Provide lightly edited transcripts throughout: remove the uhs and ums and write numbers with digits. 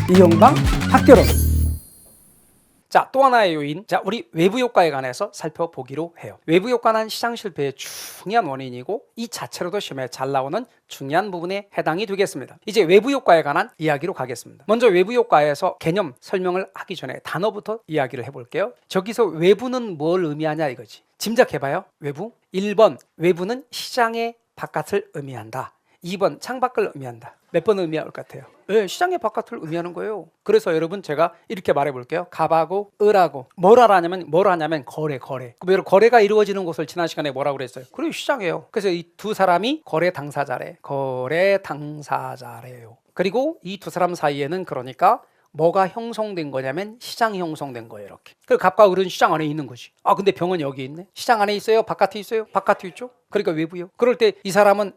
이용당 학교론. 자, 또 하나의 요인. 자, 우리 외부 효과에 관해서 살펴보기로 해요. 외부 효과는 시장 실패의 중요한 원인이고 이 자체로도 시험에 잘 나오는 중요한 부분에 해당이 되겠습니다. 이제 외부 효과에 관한 이야기로 가겠습니다. 먼저 외부 효과에서 개념 설명을 하기 전에 단어부터 이야기를 해볼게요. 저기서 외부는 뭘 의미하냐 이거지. 짐작해봐요. 외부. 1번 외부는 시장의 바깥을 의미한다. 2번 창밖을 의미한다. 몇 번 의미할 것 같아요? 네, 시장의 바깥을 의미하는 거예요. 그래서 여러분 제가 이렇게 말해볼게요. 갑하고 을하고 뭘 하냐면 거래. 그럼 여러분 거래가 이루어지는 곳을 지난 시간에 뭐라고 그랬어요? 그리고 시장이에요. 그래서 이 두 사람이 거래 당사자래요. 그리고 이 두 사람 사이에는 그러니까 뭐가 형성된 거냐면 시장이 형성된 거예요. 이렇게. 그리고 갑과 을은 시장 안에 있는 거지. 아 근데 병은 여기 있네. 시장 안에 있어요? 바깥에 있어요? 바깥에 있죠. 그러니까 외부요. 그럴 때 이 사람은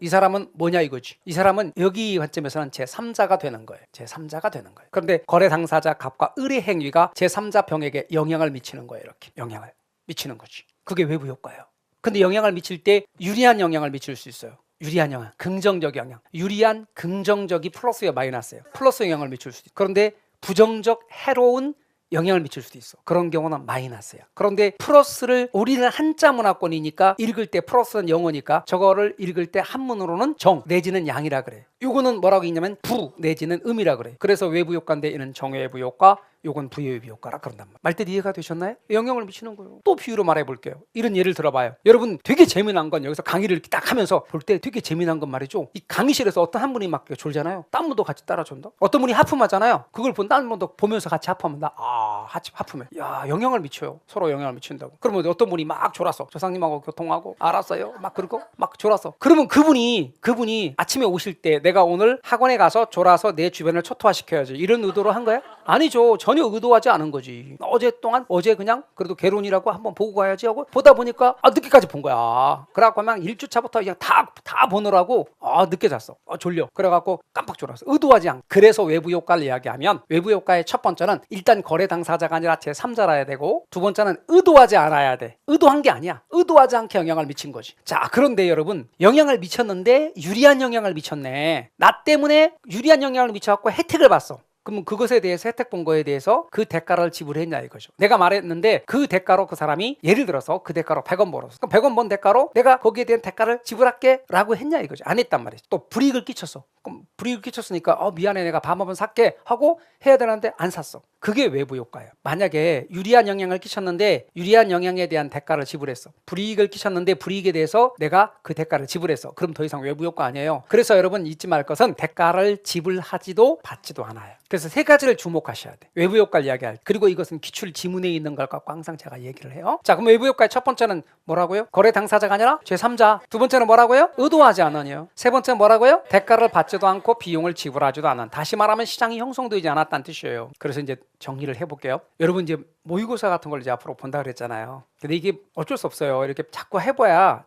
뭐냐 이거지. 이 사람은 여기 관점에서는 제3자가 되는 거예요. 제3자가 되는 거예요. 그런데 거래 당사자 갑과 을의 행위가 제3자 병에게 영향을 미치는 거예요. 이렇게 영향을 미치는 거지. 그게 외부 효과예요. 근데 영향을 미칠 때 유리한 영향을 미칠 수 있어요. 유리한 영향, 긍정적 영향. 유리한, 긍정적이 플러스와 마이너스예요. 플러스 영향을 미칠 수 있어요. 그런데 부정적, 해로운 영향을 미칠 수도 있어. 그런 경우는 마이너스야. 그런데 플러스를 우리는 한자 문화권이니까 읽을 때 플러스는 영어니까 저거를 읽을 때 한문으로는 정 내지는 양이라 그래. 요거는 뭐라고 읽냐면 부 내지는 음이라 그래. 그래서 외부 효과인데 이는 정외부 효과, 요건 부외부 효과라 그런단 말이야. 말뜻 이해가 되셨나요? 영향을 미치는 거예요. 또 비유로 말해볼게요. 이런 예를 들어봐요. 여러분 되게 재미난 건 여기서 강의를 이렇게 딱 하면서 볼 때 되게 재미난 건 말이죠. 이 강의실에서 어떤 한 분이 막 졸잖아요. 딴 분도 같이 따라준다. 어떤 분이 하품하잖아요. 그걸 본 딴 분도 보면서 같이 하품한다. 하품해. 야, 영향을 미쳐요. 서로 영향을 미친다고. 그러면 어떤 분이 막 졸았어. 조상님하고 교통하고 알았어요. 막 그러고 막 졸았어. 그러면 그분이 아침에 오실 때 내가 오늘 학원에 가서 졸아서 내 주변을 초토화시켜야지. 이런 의도로 한 거야? 아니죠. 전혀 의도하지 않은 거지. 어제 그냥 그래도 개론이라고 한번 보고 가야지 하고 보다 보니까 늦게까지 본 거야. 그래갖고 막 1주차부터 그냥 다 보느라고 늦게 잤어. 졸려. 그래갖고 깜빡 졸았어. 의도하지 않고. 그래서 외부 효과를 이야기하면 외부 효과의 첫 번째는 일단 거래 당사자가 아니라 제3자라야 되고 두 번째는 의도하지 않아야 돼. 의도한 게 아니야. 의도하지 않게 영향을 미친 거지. 자, 그런데 여러분 영향을 미쳤는데 유리한 영향을 미쳤네. 나 때문에 유리한 영향을 미쳐갖고 혜택을 봤어. 그러면 그것에 대해서 혜택 본 거에 대해서 그 대가를 지불했냐 이거죠. 내가 말했는데 그 대가로 그 사람이 예를 들어서 그 대가로 100원 벌었어. 그럼 100원 번 대가로 내가 거기에 대한 대가를 지불할게 라고 했냐 이거죠. 안 했단 말이지. 또 불이익을 끼쳤어. 그럼 불이익을 끼쳤으니까 미안해 내가 밥 한번 살게 하고 해야 되는데 안 샀어. 그게 외부 효과예요. 만약에 유리한 영향을 끼쳤는데 유리한 영향에 대한 대가를 지불했어. 불이익을 끼쳤는데 불이익에 대해서 내가 그 대가를 지불했어. 그럼 더 이상 외부 효과 아니에요. 그래서 여러분 잊지 말 것은 대가를 지불하지도 받지도 않아요. 그래서 세 가지를 주목하셔야 돼. 외부 효과를 이야기할 때. 그리고 이것은 기출 지문에 있는 걸 갖고 항상 제가 얘기를 해요. 자, 그럼 외부 효과의 첫 번째는 뭐라고요? 거래 당사자가 아니라 제3자. 두 번째는 뭐라고요? 의도하지 않으니요. 세 번째는 뭐라고요? 대가를 받지도 않고 비용을 지불하지도 않은. 다시 말하면 시장이 형성되지 않았다는 뜻이에요. 그래서 이제 정리를 해볼게요. 여러분 이제 모의고사 같은 걸 이제 앞으로 본다 그랬잖아요. 근데 이게 어쩔 수 없어요. 이렇게 자꾸 해봐야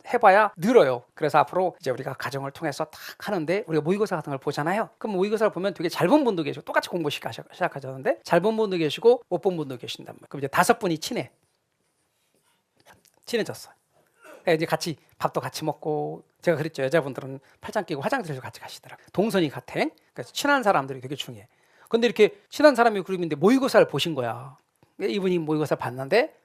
늘어요. 그래서 앞으로 이제 우리가 가정을 통해서 딱 하는데 우리가 모의고사 같은 걸 보잖아요. 그럼 모의고사를 보면 되게 잘 본 분도 계시고 똑같이 공부 시작하셨는데 잘 본 분도 계시고 못 본 분도 계신단 말이에요. 그럼 이제 5분이 친해졌어. 이제 같이 밥도 같이 먹고 제가 그랬죠. 여자분들은 팔짱 끼고 화장실에서 같이 가시더라고요. 동선이 같아. 그래서 친한 사람들이 되게 중요해. 근데 이렇게 친한 사람이 그룹인데 모의고사를 보신 거야. 이분이 모의고사 봤는데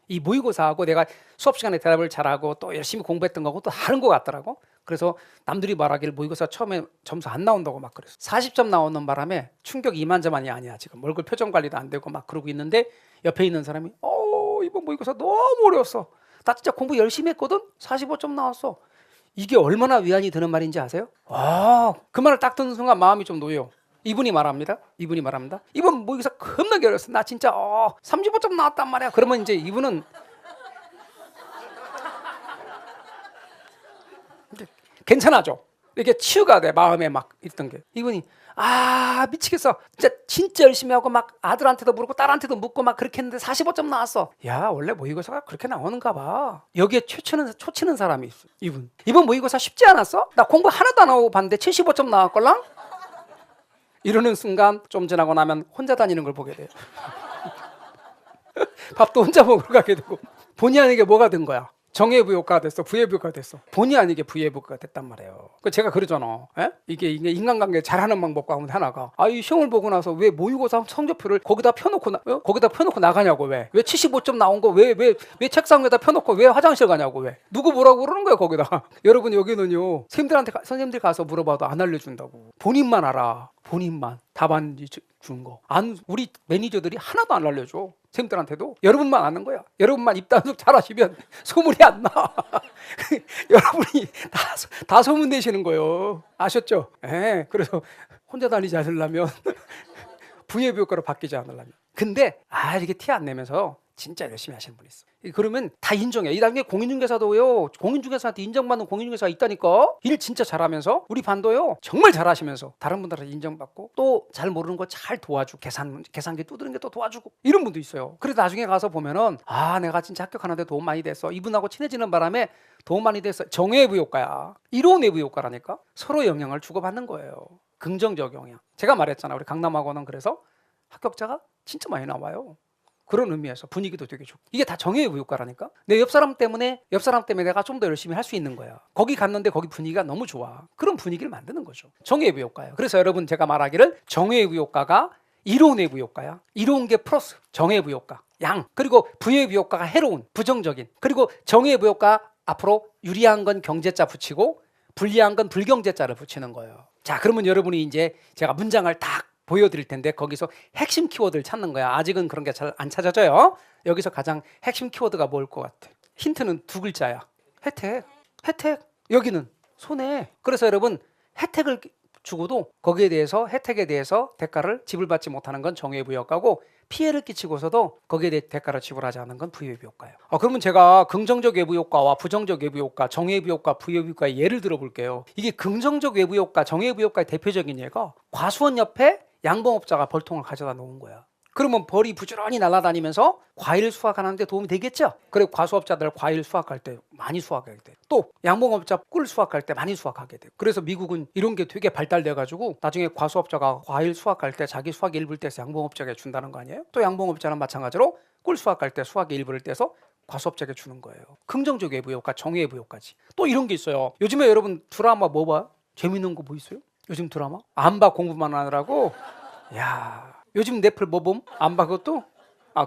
이 모의고사하고 내가 수업 시간에 대답을 잘하고 또 열심히 공부했던 거하고 또 다른 것 같더라고. 그래서 남들이 말하길 모의고사 처음에 점수 안 나온다고 막 그랬어. 40점 나오는 바람에 충격 이만저만이 아니야. 지금 얼굴 표정 관리도 안 되고 막 그러고 있는데 옆에 있는 사람이 이번 모의고사 너무 어려웠어. 나 진짜 공부 열심히 했거든. 45점 나왔어. 이게 얼마나 위안이 드는 말인지 아세요? 그 말을 딱 듣는 순간 마음이 좀 놓여. 이분이 말합니다. 이번 모의고사 겁나게 어려웠어. 나 진짜 35점 나왔단 말이야. 그러면 이제 이분은 괜찮아져. 이렇게 치유가 돼. 마음에 막 있던 게. 이분이 미치겠어. 진짜 열심히 하고 막 아들한테도 물고 딸한테도 묻고 막 그렇게 했는데 45점 나왔어. 야, 원래 모의고사가 그렇게 나오는가 봐. 여기에 초치는 사람이 있어. 이번 모의고사 쉽지 않았어? 나 공부 하나도 안 하고 봤는데 75점 나왔걸랑? 이러는 순간 좀 지나고 나면 혼자 다니는 걸 보게 돼요. 밥도 혼자 먹으러 가게 되고 본의 아니게 뭐가 된 거야? 정예부 효과가 됐어, 부예부 효과가 됐어. 본의 아니게 부예부 효과가 됐단 말이에요. 그 제가 그러잖아. 에? 이게 인간관계 잘하는 방법 가운데 하나가 이 시험을 보고 나서 왜 모의고사 성적표를 거기다 펴놓고 거기다 펴놓고 나가냐고. 왜 75점 나온 거 왜 책상 위에다 펴놓고 왜 화장실 가냐고. 왜 누구 뭐라고 그러는 거야 거기다. 여러분 여기는요 선생님들 가서 물어봐도 안 알려준다고. 본인만 알아. 본인만 답안 준 거. 우리 매니저들이 하나도 안 알려줘. 선생님들한테도. 여러분만 아는 거야. 여러분만 입단속 잘하시면 소문이 안 나. 여러분이 다 소문 내시는 거예요. 아셨죠? 예. 그래서 혼자 다니지 않으려면 부예부 효과로 바뀌지 않으려면. 근데 이게 티 안 내면서 진짜 열심히 하시는 분이 있어. 그러면 다 인정해. 이 단계 공인중개사도요. 공인중개사한테 인정받는 공인중개사가 있다니까. 일 진짜 잘하면서 우리 반도요. 정말 잘하시면서 다른 분들한테 인정받고 또 잘 모르는 거 잘 도와주고 계산기 두드리는 게 또 도와주고 이런 분도 있어요. 그래서 나중에 가서 보면은 내가 진짜 합격하는데 도움 많이 됐어. 이분하고 친해지는 바람에 도움 많이 됐어. 정예부 효과야. 이론외부 효과라니까. 서로 영향을 주고받는 거예요. 긍정적 영향. 제가 말했잖아. 우리 강남학원은 그래서 합격자가 진짜 많이 나와요. 그런 의미에서 분위기도 되게 좋고. 이게 다 정예부 효과라니까. 내 옆 사람 때문에 내가 좀 더 열심히 할 수 있는 거야. 거기 갔는데 거기 분위기가 너무 좋아. 그런 분위기를 만드는 거죠. 정예부 효과예요. 그래서 여러분 제가 말하기를 정예부 효과가 이론외부 효과야. 이로운 게 플러스 정예부 효과 양. 그리고 부예부 효과가 해로운 부정적인. 그리고 정예부 효과 앞으로 유리한 건 경제자 붙이고 불리한 건 불경제자를 붙이는 거예요. 자, 그러면 여러분이 이제 제가 문장을 딱 보여드릴 텐데 거기서 핵심 키워드를 찾는 거야. 아직은 그런 게 잘 안 찾아져요. 여기서 가장 핵심 키워드가 뭘 것 같아? 힌트는 두 글자야. 혜택. 여기는 손해. 그래서 여러분 혜택을 주고도 거기에 대해서 혜택에 대해서 대가를 지불받지 못하는 건 정예부 효과고 피해를 끼치고서도 거기에 대해 대가를 지불하지 않는 건 부예부 효과예요. 그러면 제가 긍정적 외부 효과와 부정적 외부 효과, 정예부 효과, 부예부 효과의 예를 들어볼게요. 이게 긍정적 외부 효과, 정예부 효과의 대표적인 예가 과수원 옆에 양봉업자가 벌통을 가져다 놓은 거야. 그러면 벌이 부지런히 날아다니면서 과일 수확하는데 도움이 되겠죠? 그리고 과수업자들 과일 수확할 때 많이 수확하게 돼. 또 양봉업자 꿀 수확할 때 많이 수확하게 돼. 그래서 미국은 이런 게 되게 발달돼가지고 나중에 과수업자가 과일 수확할 때 자기 수확 일부를 떼서 양봉업자에게 준다는 거 아니에요? 또 양봉업자는 마찬가지로 꿀 수확할 때 수확의 일부를 떼서 과수업자에게 주는 거예요. 긍정적 외부 효과, 정예부 효과지. 또 이런 게 있어요. 요즘에 여러분 드라마 뭐 봐? 재밌는 거 뭐 있어요? 요즘 드라마? 안 봐, 공부만 하느라고? 야, 요즘 넷플 뭐 봄? 안 봐 그것도?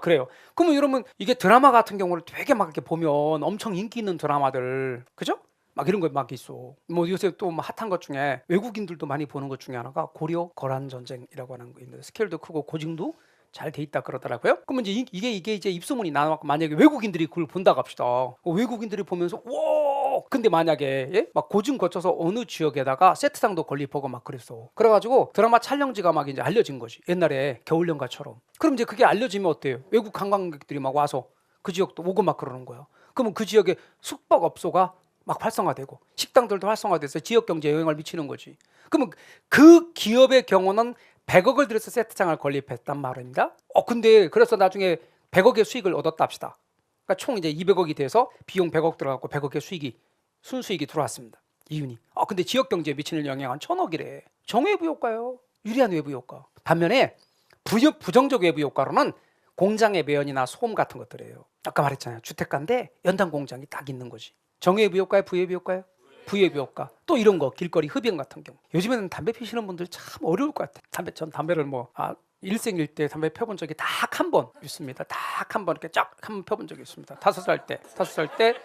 그래요. 그러면 여러분 이게 드라마 같은 경우를 되게 막 이렇게 보면 엄청 인기 있는 드라마들, 그죠? 막 이런 거 막 있어. 뭐 요새 또 핫한 것 중에 외국인들도 많이 보는 것 중에 하나가 고려 거란 전쟁이라고 하는 거 있는데 스케일도 크고 고증도 잘 돼 있다 그러더라고요. 그러면 이제 이게 이제 입소문이 나왔고 만약에 외국인들이 그걸 본다고 합시다. 외국인들이 보면서 와, 근데 만약에 막 고증 거쳐서 어느 지역에다가 세트장도 건립하고 막 그랬어. 그래가지고 드라마 촬영지가 막 이제 알려진 거지. 옛날에 겨울연가처럼. 그럼 이제 그게 알려지면 어때요? 외국 관광객들이 막 와서 그 지역도 오고 막 그러는 거야. 그러면 그 지역에 숙박업소가 막 활성화되고 식당들도 활성화돼서 지역 경제에 영향을 미치는 거지. 그러면 그 기업의 경우는 100억을 들여서 세트장을 건립했단 말입니다. 근데 그래서 나중에 100억의 수익을 얻었다 합시다. 그러니까 총 이제 200억이 돼서 비용 100억 들어갔고 100억의 수익이 순수익이 들어왔습니다. 이윤이. 근데 지역 경제에 미치는 영향은 1000억이래. 정외부 효과요. 유리한 외부 효과. 반면에 부정적 외부 효과로는 공장의 매연이나 소음 같은 것들이에요. 아까 말했잖아요. 주택가인데 연탄 공장이 딱 있는 거지. 정외부 효과요, 부외부 효과요? 부외부 효과. 또 이런 거 길거리 흡연 같은 경우. 요즘에는 담배 피시는 분들 참 어려울 것 같아. 전 담배를 일생일대 담배 펴본 적이 딱 한 번 있습니다. 딱 한 번 이렇게 쫙 한 번 펴본 적이 있습니다. 5살 때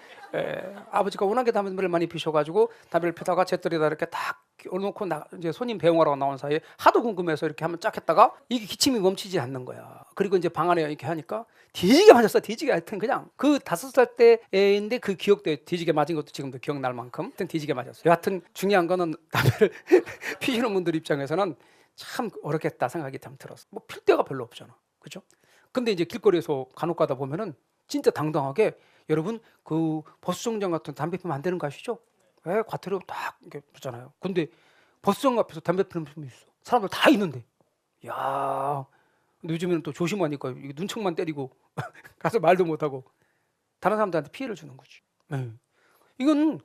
아버지가 워낙에 담배를 많이 피셔가지고 담배를 피다가 제떨이다 이렇게 딱 올놓고 이제 손님 배웅하러 나온 사이에 하도 궁금해서 이렇게 한번 쫙 했다가 이게 기침이 멈추지 않는 거야. 그리고 이제 방 안에 이렇게 하니까 뒤지게 맞았어. 뒤지게. 하여튼 그냥 그 5살 때인데 그 기억도 뒤지게 맞은 것도 지금도 기억날 만큼 하여튼 뒤지게 맞았어요. 여하튼 중요한 거는 담배를 피시는 분들 입장에서는 참 어렵겠다 생각이 참 들었어. 뭐 필 데가 별로 없잖아, 그죠? 근데 이제 길거리에서 간혹 가다 보면은 진짜 당당하게 여러분 그 버스 정류장 같은 담배 피면 안 되는 거 아시죠? 과태료 딱 이렇게 붙잖아요. 근데 버스 정류장 앞에서 담배 피는 분이 있어. 사람들 다 있는데. 야, 요즘에는 또 조심하니까 눈총만 때리고 가서 말도 못하고 다른 사람들한테 피해를 주는 거지. 이건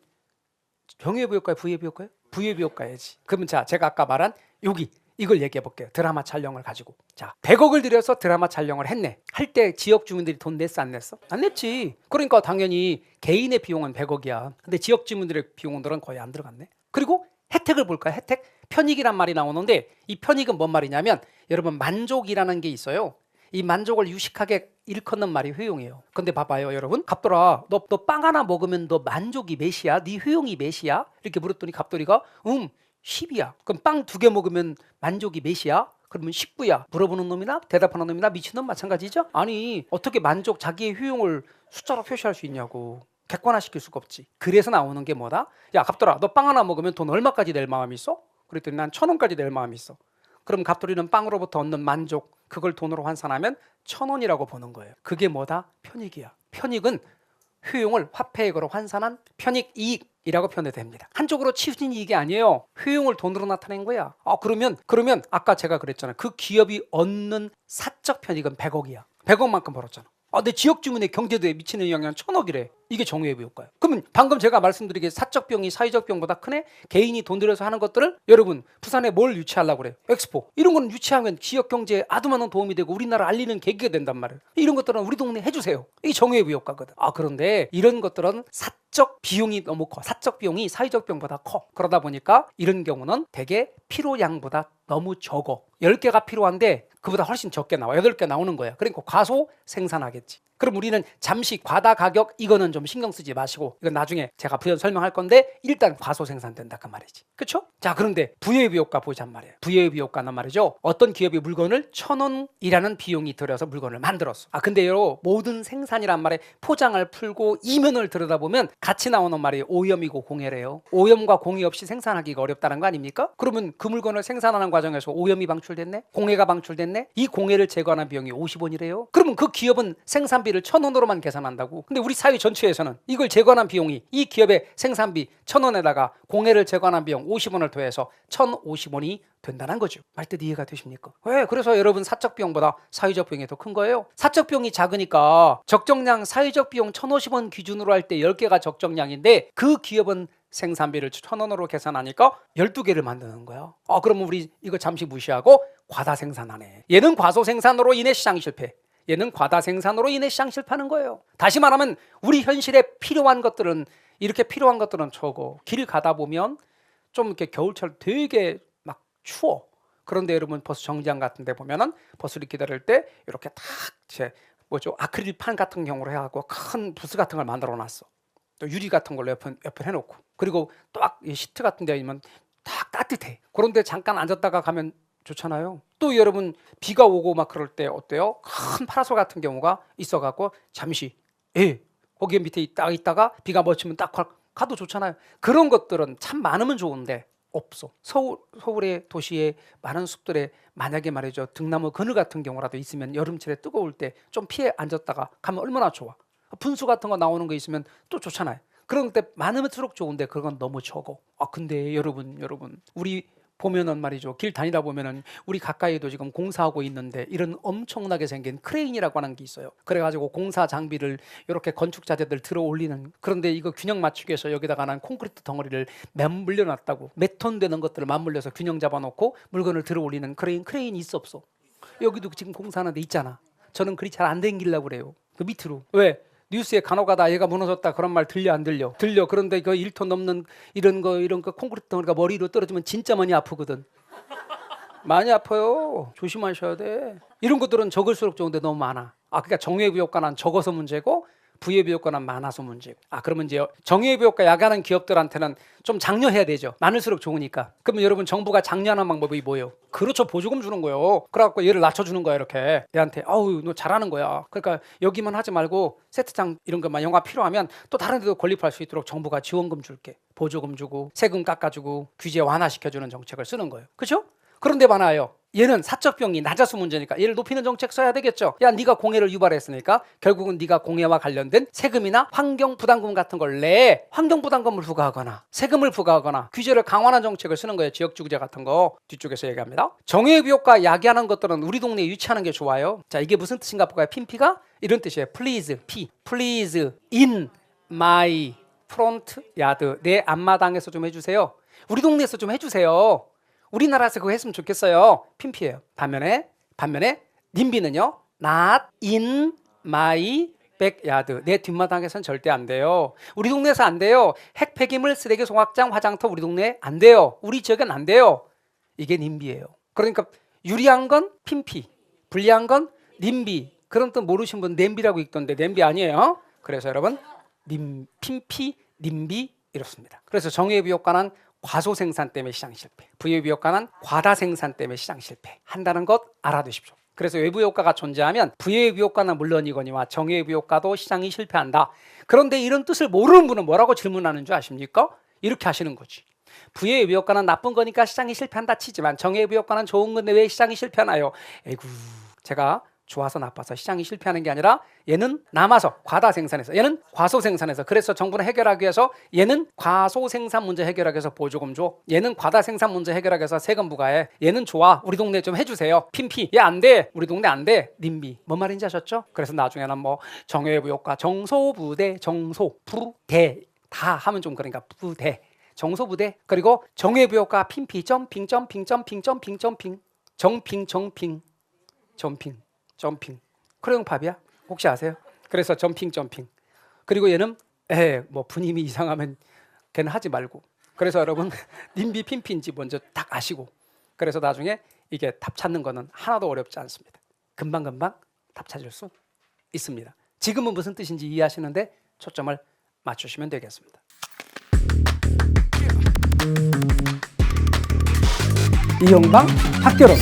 정예부 효과예요, 부예부 효과예요? 부예부 효과야지. 그러면 자, 제가 아까 말한 여기 이걸 얘기해 볼게요. 드라마 촬영을 가지고. 자, 100억을 들여서 드라마 촬영을 했네. 할 때 지역 주민들이 돈 냈어, 안 냈어? 안 냈지. 그러니까 당연히 개인의 비용은 100억이야. 근데 지역 주민들의 비용들은 거의 안 들어갔네. 그리고 혜택을 볼까요? 혜택? 편익이란 말이 나오는데 이 편익은 뭔 말이냐면 여러분 만족이라는 게 있어요. 이 만족을 유식하게 일컫는 말이 효용이에요. 근데 봐봐요 여러분. 갑돌아 너 빵 하나 먹으면 너 만족이 몇이야? 네 효용이 몇이야? 이렇게 물었더니 갑돌이가 10이야. 그럼 빵 2개 먹으면 만족이 몇이야? 그러면 19야. 물어보는 놈이나 대답하는 놈이나 미친놈 마찬가지죠? 아니 어떻게 만족 자기의 효용을 숫자로 표시할 수 있냐고. 객관화시킬 수가 없지. 그래서 나오는 게 뭐다? 야 갑돌아 너 빵 하나 먹으면 돈 얼마까지 낼 마음이 있어? 그랬더니 난 1,000원까지 낼 마음이 있어. 그럼 갑돌이는 빵으로부터 얻는 만족 그걸 돈으로 환산하면 1,000원이라고 보는 거예요. 그게 뭐다? 편익이야. 편익은 효용을 화폐액으로 환산한 편익이익이라고 표현이 됩니다. 한쪽으로 치우친 이익이 아니에요. 효용을 돈으로 나타낸 거야. 그러면 아까 제가 그랬잖아요. 그 기업이 얻는 사적 편익은 100억이야. 100억만큼 벌었잖아. 내 지역 주민의 경제도에 미치는 영향은 1,000억이래. 이게 정의회비 효과예요. 그러면 방금 제가 말씀드리게 사적 비용이 사회적 비용보다 크네? 개인이 돈 들여서 하는 것들을 여러분 부산에 뭘 유치하려고 그래? 엑스포. 이런 거는 유치하면 지역 경제에 아주 많은 도움이 되고 우리나라 알리는 계기가 된단 말이에요. 이런 것들은 우리 동네 해주세요. 이게 정의회비 효과거든. 그런데 이런 것들은 사적 비용이 너무 커. 사적 비용이 사회적 비용보다 커. 그러다 보니까 이런 경우는 대개 필요량보다 너무 적어. 10개가 필요한데 그보다 훨씬 적게 나와. 8개 나오는 거야. 그러니까 과소 생산하겠지. 그럼 우리는 잠시 과다 가격 이거는 좀 신경 쓰지 마시고 이건 나중에 제가 부연 설명할 건데 일단 과소 생산된다 그 말이지. 그렇죠? 자 그런데 부여의비 효과 보자는 말이에요. 부여의비 효과는 말이죠. 어떤 기업이 물건을 1,000원이라는 비용이 들여서 물건을 만들었어. 근데요 모든 생산이란 말에 포장을 풀고 이면을 들여다보면 같이 나오는 말이 오염이고 공해래요. 오염과 공해 없이 생산하기가 어렵다는 거 아닙니까? 그러면 그 물건을 생산하는 과정에서 오염이 방출됐네? 공해가 방출됐네? 이 공해를 제거하는 비용이 50원이래요. 그러면 그 기업은 생산비를 1,000원으로만 계산한다고. 근데 우리 사회 전체에서는 이걸 제거하는 비용이 이 기업의 생산비 1,000원에다가 공해를 제거하는 비용 50원을 더해서 1,050원이 된다는 거죠. 말뜻 이해가 되십니까? 왜? 그래서 여러분 사적 비용보다 사회적 비용이 더 큰 거예요. 사적 비용이 작으니까 적정량 사회적 비용 1,050원 기준으로 할 때 10개가 적정량인데 그 기업은 생산비를 1,000원으로 계산하니까 12개를 만드는 거야. 그러면 우리 이거 잠시 무시하고 과다 생산하네. 얘는 과소 생산으로 인해 시장 실패. 얘는 과다 생산으로 인해 시장 실패하는 거예요. 다시 말하면 우리 현실에 필요한 것들은 이렇게 필요한 것들은 적어. 길 가다 보면 좀 이렇게 겨울철 되게 막 추워. 그런데 여러분 버스 정류장 같은 데 보면은 버스를 기다릴 때 이렇게 탁 아크릴판 같은 경우로 해갖고 큰 부스 같은 걸 만들어 놨어. 또 유리 같은 걸로 옆에 해놓고 그리고 딱 시트 같은 데 있으면 딱 따뜻해. 그런데 잠깐 앉았다가 가면 좋잖아요. 또 여러분 비가 오고 막 그럴 때 어때요? 큰 파라솔 같은 경우가 있어갖고 잠시 거기 밑에 있다가 비가 멈추면 딱 가도 좋잖아요. 그런 것들은 참 많으면 좋은데 없어. 서울의 도시의 많은 숲들에 만약에 말이죠 등나무 그늘 같은 경우라도 있으면 여름철에 뜨거울 때 좀 피해 앉았다가 가면 얼마나 좋아. 분수 같은 거 나오는 거 있으면 또 좋잖아요. 그런 때 많으면수록 좋은데 그건 너무 적어. 근데 여러분 우리 보면은 말이죠. 길 다니다 보면은 우리 가까이도 지금 공사하고 있는데 이런 엄청나게 생긴 크레인이라고 하는 게 있어요. 그래가지고 공사 장비를 이렇게 건축자재들 들어 올리는. 그런데 이거 균형 맞추기 위해서 여기다가 난 콘크리트 덩어리를 맞물려 놨다고. 몇 톤 되는 것들을 맞물려서 균형 잡아놓고 물건을 들어 올리는 크레인이 있어 없어? 여기도 지금 공사하는 데 있잖아. 저는 그리 잘 안 댕기려고 그래요. 그 밑으로. 왜? 뉴스에 간혹가다 얘가 무너졌다 그런 말 들려 안 들려? 들려. 그런데 그 1톤 넘는 이런 거 콘크리트 덩어리가 머리로 떨어지면 진짜 많이 아프거든. 많이 아파요. 조심하셔야 돼. 이런 것들은 적을수록 좋은데 너무 많아. 그러니까 정의회비 효과는 적어서 문제고 부의회비 효과는 많아서 문제고. 그러면 이제 정의회비 효과 야기하는 기업들한테는 좀 장려해야 되죠. 많을수록 좋으니까. 그러면 여러분 정부가 장려하는 방법이 뭐예요? 그렇죠. 보조금 주는 거예요. 그래갖고 얘를 낮춰주는 거야 이렇게. 얘한테 너 잘하는 거야. 그러니까 여기만 하지 말고 세트장 이런 것만 영화 필요하면 또 다른 데도 건립할 수 있도록 정부가 지원금 줄게. 보조금 주고 세금 깎아주고 규제 완화시켜주는 정책을 쓰는 거예요. 그렇죠? 그런데 많아요. 얘는 사적 비용이 낮아서 문제니까 얘를 높이는 정책 써야 되겠죠. 야 네가 공해를 유발했으니까 결국은 네가 공해와 관련된 세금이나 환경부담금 같은 걸 내. 환경부담금을 부과하거나 세금을 부과하거나 규제를 강화하는 정책을 쓰는 거예요. 지역주구제 같은 거 뒤쪽에서 얘기합니다. 정의회비 효과 야기하는 것들은 우리 동네에 유치하는 게 좋아요. 자 이게 무슨 뜻인가 볼까요? 핀피가 이런 뜻이에요. Please in my front yard. 내 앞마당에서 좀 해주세요. 우리 동네에서 좀 해주세요. 우리나라에서 그거 했으면 좋겠어요. 핀피예요. 반면에 님비는요. not in my backyard. 내 뒷마당에선 절대 안 돼요. 우리 동네에서 안 돼요. 핵 폐기물, 쓰레기 소각장, 화장터 우리 동네에 안 돼요. 우리 지역엔 안 돼요. 이게 님비예요. 그러니까 유리한 건 핀피, 불리한 건 님비. 그런 뜻 모르신 분 냄비라고 읽던데 냄비 아니에요. 그래서 여러분 핀피, 님비 이렇습니다. 그래서 정예비효과는 과소 생산 때문에 시장 실패, 부예비효과는 과다 생산 때문에 시장 실패 한다는 것 알아두십시오. 그래서 외부 효과가 존재하면 부예비 효과는 물론이거니와 정예비 효과도 시장이 실패한다. 그런데 이런 뜻을 모르는 분은 뭐라고 질문하는 줄 아십니까? 이렇게 하시는 거지. 부예비 효과는 나쁜 거니까 시장이 실패한다 치지만 정예비 효과는 좋은 건데 왜 시장이 실패하나요? 에구, 제가 좋아서 나빠서 시장이 실패하는 게 아니라 얘는 남아서 과다 생산해서 얘는 과소 생산해서 그래서 정부는 해결하기 위해서 얘는 과소 생산 문제 해결하기 위해서 보조금 줘. 얘는 과다 생산 문제 해결하기 위해서 세금 부과해. 얘는 좋아. 우리 동네 좀 해주세요. 핀피. 얘 안 돼. 우리 동네 안 돼. 님비. 뭔 말인지 아셨죠? 그래서 나중에는 뭐 정예부 효과 정소부대 정소부대 다 하면 좀 그러니까 부대 정소부대 그리고 정예부 효과 핀피 점핑 점핑 점핑 점핑 점핑 정핑 정핑 점핑 점핑 크레용 팝이야? 혹시 아세요? 그래서 점핑 점핑 그리고 얘는 뭐 분임이 이상하면 걔는 하지 말고 그래서 여러분 님비 핀피인지 먼저 딱 아시고 그래서 나중에 이게 답 찾는 거는 하나도 어렵지 않습니다. 금방금방 답 찾을 수 있습니다. 지금은 무슨 뜻인지 이해하시는데 초점을 맞추시면 되겠습니다. 이용방 학교론